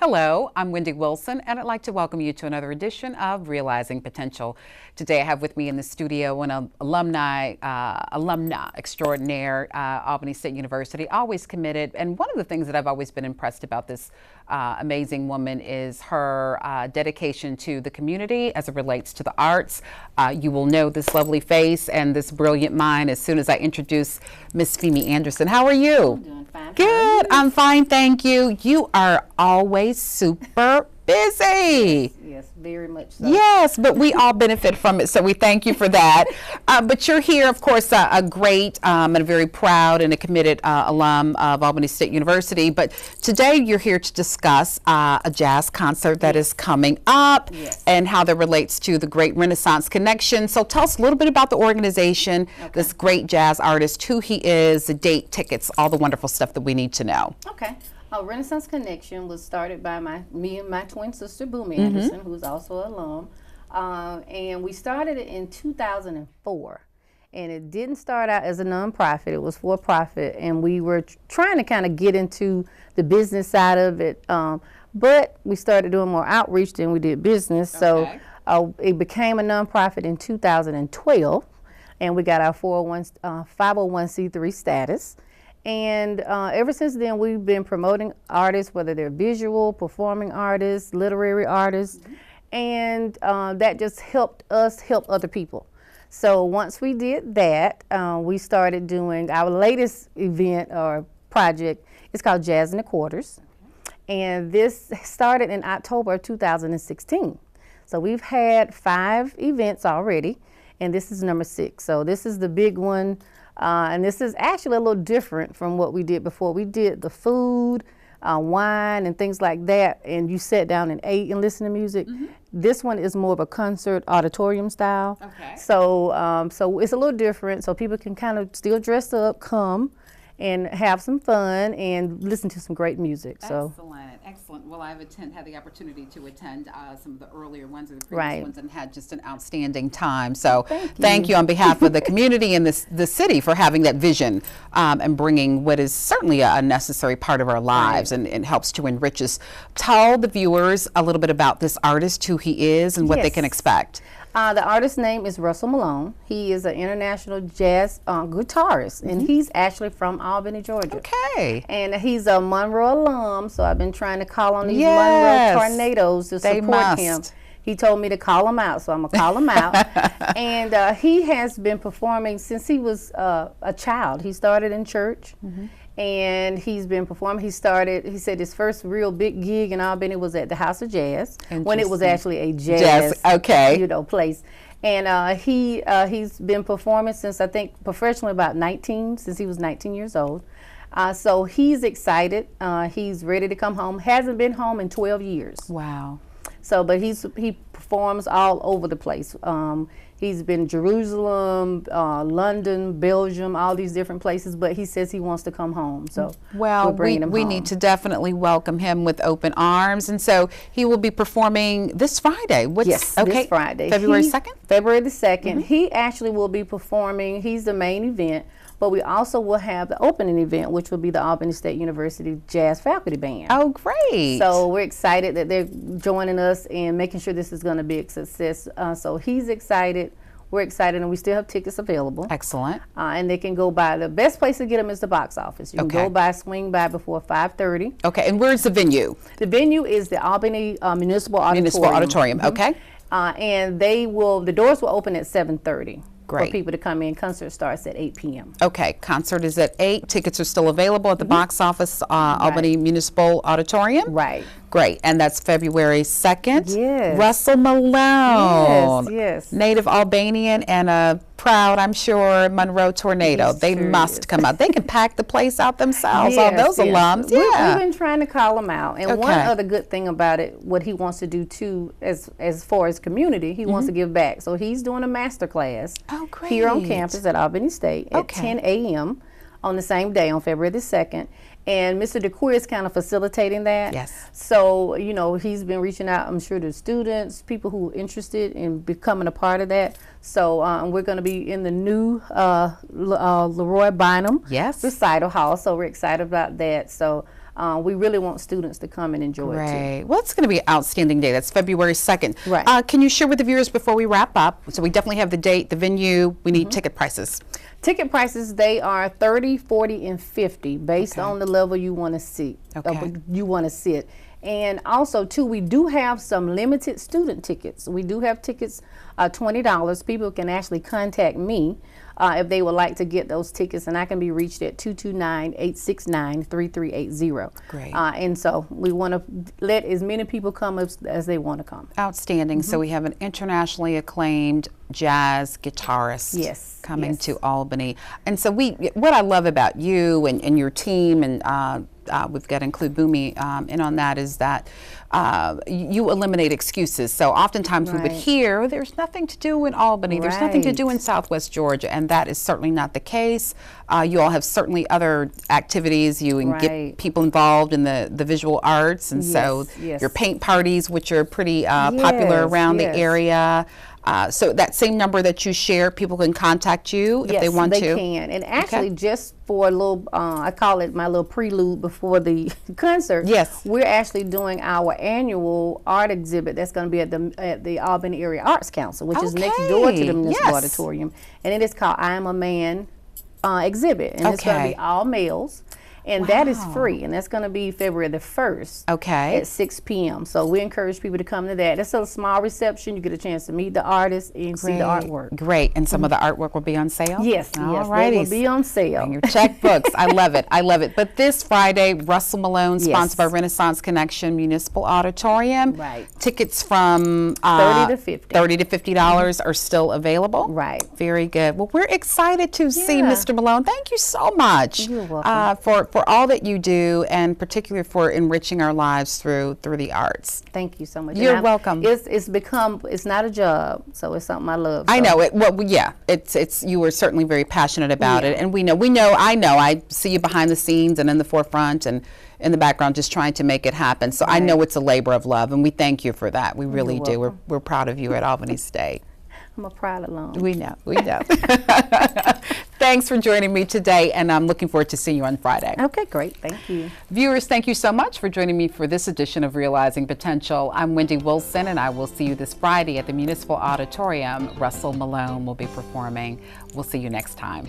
Hello, I'm Wendy Wilson, and I'd like to welcome you to another edition of Realizing Potential. Today I have with me in the studio an alumna extraordinaire, Albany State University, always committed. And one of the things that I've always been impressed about this amazing woman is her dedication to the community as it relates to the arts. You will know this lovely face and this brilliant mind as soon as I introduce Miss Femi Anderson. How are you? I'm doing fine. Good. I'm fine, thank you. You are always super busy. Yes, very much so. Yes, but we all benefit from it, so we thank you for that. But you're here, of course, a great and a very proud and a committed alum of Albany State University. But today you're here to discuss a jazz concert that is coming up and how that relates to the Great Renaissance Connection. So tell us a little bit about the organization, this great jazz artist, who he is, the date, tickets, all the wonderful stuff that we need to know. Okay. Renaissance Connection was started by me and my twin sister, Femi Anderson, who's also an alum. And we started it in 2004. And it didn't start out as a nonprofit, it was for profit. And we were trying to kind of get into the business side of it. But we started doing more outreach than we did business. So it became a nonprofit in 2012. And we got our 501c3 status. And ever since then, we've been promoting artists, whether they're visual, performing artists, literary artists, and that just helped us help other people. So once we did that, we started doing our latest event or project. It's called Jazz in the Quarters, and this started in October of 2016. So we've had 5 events already, and this is number 6. So this is the big one. And this is actually a little different from what we did before. We did the food, wine, and things like that, and you sat down and ate and listened to music. This one is more of a concert auditorium style. So, so it's a little different, so people can kind of still dress up, come, and have some fun and listen to some great music. Excellent. Well, I've had the opportunity to attend some of the earlier ones or the previous ones and had just an outstanding time. So thank you on behalf of the community and the city for having that vision and bringing what is certainly a necessary part of our lives and helps to enrich us. Tell the viewers a little bit about this artist, who he is and what they can expect. The artist's name is Russell Malone. He is an international jazz guitarist, and he's actually from Albany, Georgia. Okay. And he's a Monroe alum, so I've been trying to call on these Monroe tornadoes to support him. He told me to call him out, so I'm going to call him out. And he has been performing since he was a child. He started in church. And he's been performing. He said his first real big gig in Albany was at the House of Jazz, when it was actually a jazz place. And he's been performing since, I think, professionally about 19, since he was 19 years old. So he's excited. He's ready to come home. Hasn't been home in 12 years. Wow. So, but he performs all over the place. He's been Jerusalem, London, Belgium, all these different places, but he says he wants to come home. So we need to definitely welcome him with open arms. And so he will be performing this Friday. This Friday. February 2nd? February the 2nd. He actually will be performing. He's the main event. But we also will have the opening event, which will be the Albany State University Jazz Faculty Band. Oh, great. So we're excited that they're joining us and making sure this is going to be a success. So he's excited. We're excited, and we still have tickets available. Excellent. And they can go by. The best place to get them is the box office. You can swing by before 5:30. Okay, and where's the venue? The venue is the Albany Municipal Auditorium. Okay. And the doors will open at 7:30. Great. For people to come in. Concert starts at 8 p.m. Okay, concert is at 8. Tickets are still available at the box office, Albany Municipal Auditorium. Right. Great, and that's February 2nd. Yes. Russell Malone. Yes. Native Albanian and a proud, I'm sure, Monroe Tornado. Yes, They sure must is. come out. They can pack the place out themselves, all those alums. We've Yeah. been trying to call them out. And one Okay. other good thing about it, what he wants to do too, as far as community, he wants to give back. So he's doing a master class Oh, great. here on campus at Albany State at Okay. 10 a.m. on the same day, on February the 2nd. And Mr. DeQueer is kind of facilitating that. Yes. So, you know, he's been reaching out, I'm sure, to students, people who are interested in becoming a part of that. So we're going to be in the new Leroy Bynum Yes. recital hall. So we're excited about that. So we really want students to come and enjoy it too. Right. Well, it's going to be an outstanding day. That's February 2nd. Right. Can you share with the viewers before we wrap up? So we definitely have the date, the venue. We need ticket prices. Ticket prices, they are $30, $40, and $50 based on the level you want to see. Okay. And also, too, we do have some limited student tickets. We do have tickets, $20. People can actually contact me if they would like to get those tickets, and I can be reached at 229-869-3380. Great. And so we want to let as many people come as they want to come. Outstanding. So we have an internationally acclaimed jazz guitarist coming to Albany. And so what I love about you and your team, and we've got to include Boomy in on that, is that you eliminate excuses. So oftentimes we would hear there's nothing to do in Albany, there's nothing to do in Southwest Georgia, and that is certainly not the case. You all have certainly other activities. You get people involved in the visual arts, and so your paint parties, which are pretty popular around the area. So that same number that you share, people can contact you if they want to. Yes, they can. And actually, just for a little, I call it my little prelude before the concert. Yes, we're actually doing our annual art exhibit that's going to be at the Albany Area Arts Council, which is next door to the Municipal Auditorium, and it is called "I Am a Man" exhibit, and it's going to be all males. And that is free, and that's going to be February the 1st at 6 p.m. So we encourage people to come to that. It's a small reception. You get a chance to meet the artists and see the artwork. Great. And some of the artwork will be on sale? Yes, they will be on sale. Bring your checkbooks. I love it. I love it. But this Friday, Russell Malone, sponsored by Renaissance Connection Municipal Auditorium. Right. Tickets from $30 to $50. $30 to $50 are still available. Right. Very good. Well, we're excited to see Mr. Malone. Thank you so much. You're welcome. For all that you do, and particularly for enriching our lives through the arts. Thank you so much. You're welcome. It's not a job, so it's something I love. So. I know it. Well, yeah, it's you were certainly very passionate about it, and I see you behind the scenes and in the forefront and in the background, just trying to make it happen. So I know it's a labor of love, and we thank you for that. We really do. We're proud of you at Albany State. I'm a proud alum. We know. Thanks for joining me today, and I'm looking forward to seeing you on Friday. Okay, great. Thank you. Viewers, thank you so much for joining me for this edition of Realizing Potential. I'm Wendy Wilson, and I will see you this Friday at the Municipal Auditorium. Russell Malone will be performing. We'll see you next time.